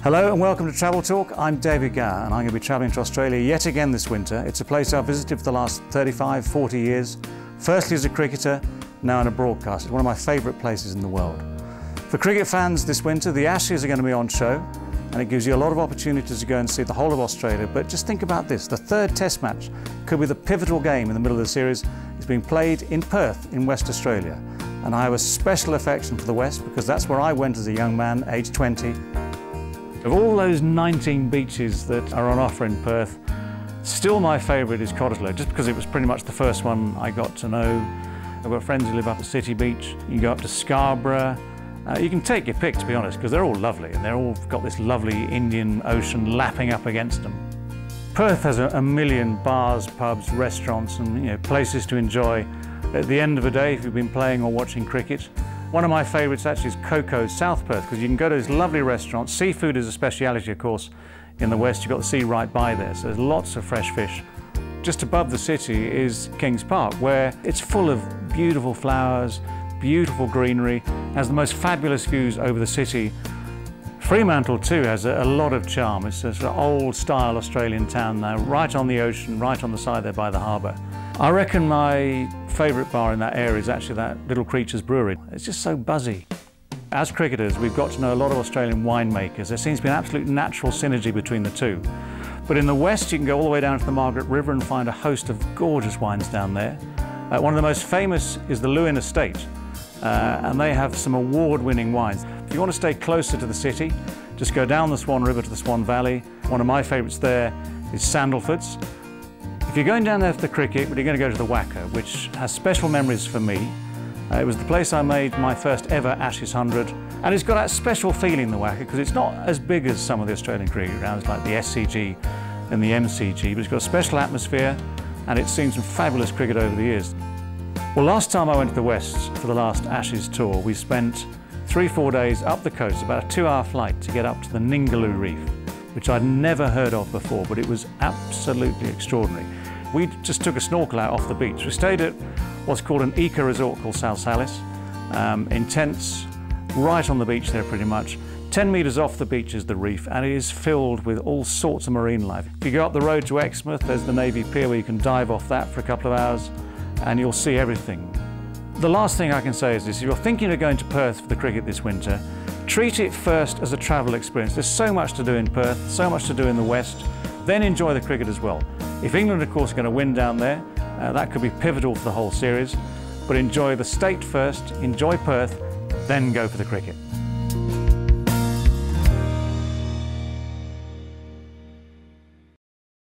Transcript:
Hello and welcome to Travel Talk. I'm David Gower and I'm going to be travelling to Australia yet again this winter. It's a place I've visited for the last 35, 40 years. Firstly as a cricketer, now in a broadcaster. It's one of my favourite places in the world. For cricket fans this winter, the Ashes are going to be on show and it gives you a lot of opportunities to go and see the whole of Australia. But just think about this, the third Test match could be the pivotal game in the middle of the series. It's being played in Perth in West Australia. And I have a special affection for the West because that's where I went as a young man, aged 20. Of all those 19 beaches that are on offer in Perth, still my favourite is Cottesloe, just because it was pretty much the first one I got to know. I've got friends who live up at City Beach. You can go up to Scarborough. You can take your pick, to be honest, because they're all lovely and they're all got this lovely Indian Ocean lapping up against them. Perth has a million bars, pubs, restaurants and places to enjoy at the end of the day if you've been playing or watching cricket. One of my favourites actually is Coco's South Perth, because you can go to these lovely restaurants. Seafood is a speciality, of course, in the west. You've got the sea right by there, so there's lots of fresh fish. Just above the city is Kings Park, where it's full of beautiful flowers, beautiful greenery, has the most fabulous views over the city. Fremantle too has a lot of charm. It's an old-style Australian town now, right on the ocean, right on the side there by the harbour. I reckon my favourite bar in that area is actually that Little Creatures Brewery. It's just so buzzy. As cricketers, we've got to know a lot of Australian winemakers. There seems to be an absolute natural synergy between the two. But in the west, you can go all the way down to the Margaret River and find a host of gorgeous wines down there. One of the most famous is the Lewin Estate, and they have some award-winning wines. If you want to stay closer to the city, just go down the Swan River to the Swan Valley. One of my favourites there is Sandalford's. If you're going down there for the cricket, you're going to go to the Wacker, which has special memories for me. It was the place I made my first ever Ashes 100, and it's got that special feeling, the Wacker, because it's not as big as some of the Australian cricket grounds like the SCG and the MCG, but it's got a special atmosphere and it's seen some fabulous cricket over the years. Well, last time I went to the West for the last Ashes tour, we spent 3-4 days up the coast, about a 2-hour flight to get up to the Ningaloo Reef, which I'd never heard of before, but it was absolutely extraordinary. We just took a snorkel out off the beach. We stayed at what's called an eco-resort called Salsalis, in tents right on the beach there pretty much. 10 metres off the beach is the reef, and it is filled with all sorts of marine life. If you go up the road to Exmouth, there's the Navy Pier where you can dive off that for a couple of hours and you'll see everything. The last thing I can say is this: if you're thinking of going to Perth for the cricket this winter, treat it first as a travel experience. There's so much to do in Perth, so much to do in the West, then enjoy the cricket as well. If England, of course, are going to win down there, that could be pivotal for the whole series, but enjoy the state first, enjoy Perth, then go for the cricket.